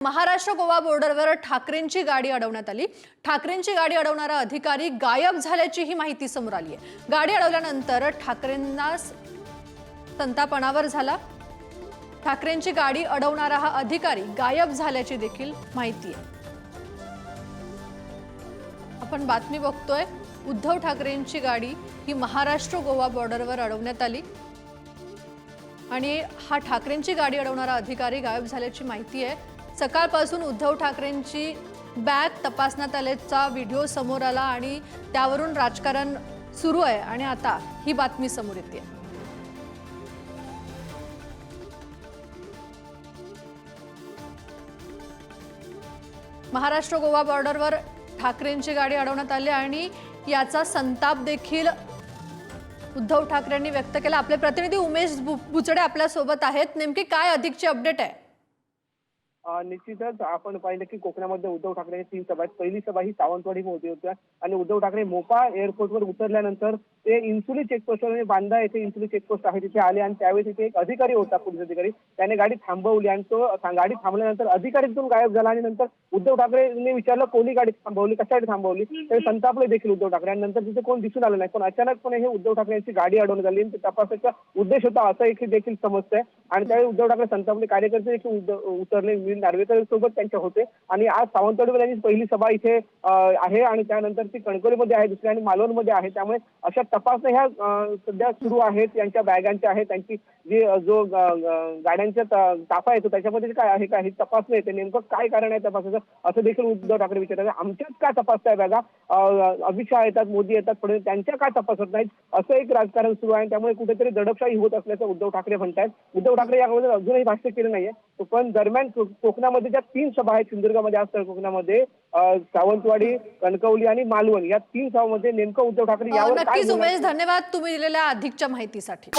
महाराष्ट्र गोवा बॉर्डरवर ठाकरेंची गाडी अडवण्यात आली। ठाकरेंची गाडी अडवणारा अधिकारी गायब झाल्याची ही माहिती समोर आली आहे। गाडी अडवल्यानंतर ठाकरेंना संतापणावर झाला। ठाकरेंची गाडी अडवणारा हा अधिकारी गायब झाल्याची देखील माहिती आहे। आपण बातमी बघतोय, उद्धव ठाकरेंची गाडी ही महाराष्ट्र गोवा बॉर्डरवर अडवण्यात आली आणि हा ठाकरेंची गाडी अडवणारा अधिकारी गायब झाल्याची माहिती आहे। सकाळपासून उद्धव ठाकरेंची बॅग तपासण्यात आल्याचा व्हिडिओ समोर आला आणि त्यावरून राजकारण सुरू आहे आणि आता ही बातमी समोर येते। महाराष्ट्र गोवा बॉर्डरवर ठाकरेंची गाडी अडवण्यात आली आणि याचा संताप देखील उद्धव ठाकरेंनी व्यक्त केला। आपले प्रतिनिधी उमेश बुचडे आपल्या सोबत आहेत। नेमकी काय अधिकची अपडेट आहे? निश्चितच आपण पाहिलं की कोकणामध्ये उद्धव ठाकरेंची 3 सभा आहेत। पहिली सभा ही सावंतवाडीमध्ये होती आणि उद्धव ठाकरे मोपा एअरपोर्टवर उतरल्यानंतर ते इन्सुली चेकपोस्टवर म्हणजे बांदा येथे इन्सुली चेकपोस्ट आहे तिथे आले आणि त्यावेळी तिथे एक अधिकारी होता, पोलीस अधिकारी। त्याने गाडी थांबवली आणि तो गाडी थांबल्यानंतर अधिकारी तिथून गायब झाला आणि नंतर उद्धव ठाकरेंनी विचारलं कोणी गाडी थांबवली, कशासाठी थांबवली, ते संतापले देखील उद्धव ठाकरे आणि नंतर तिथे कोण दिसून आलं नाही। पण अचानकपणे हे उद्धव ठाकरे यांची गाडी अडवण्यात आली आणि तपासाचा उद्देश होता असं एक देखील समजतंय आणि त्यावेळी उद्धव ठाकरे संतापले। कार्यकर्ते देखील उतरले, नार्वेकर सोबत त्यांच्या होते आणि आज सावंतवाडीमध्ये त्यांची पहिली सभा इथे आहे आणि त्यानंतर ती कणकवलीमध्ये आहे, दुसरी आणि मालवणमध्ये आहे। त्यामुळे अशा तपासण्या ह्या सध्या सुरू आहेत, त्यांच्या बॅगांच्या आहेत, त्यांची जी जो गाड्यांच्या ताफा येतो त्याच्यामध्ये काय आहे का हे तपासणं येते। नेमकं काय कारण आहे तपासाचं असं देखील उद्धव ठाकरे विचारतात। आमच्याच का तपासताय बॅगा, अमित शहा येतात, मोदी येतात, पण त्यांच्या काय तपासत नाहीत असं एक राजकारण सुरू आहे। त्यामुळे कुठेतरी दडपशाही होत असल्याचं उद्धव ठाकरे म्हणतात। उद्धव ठाकरे यामध्ये अजूनही भाष्य केलं नाहीये। पण दरम्यान कोकणामध्ये ज्या 3 सभा आहेत, सिंधुदुर्गमध्ये आज तर कोकणामध्ये सावंतवाडी, कणकवली आणि मालवण या 3 सभामध्ये नेमकं उद्धव ठाकरे यावर काय नक्कीच उमेश, धन्यवाद तुम्ही दिलेल्या अधिकच्या माहितीसाठी।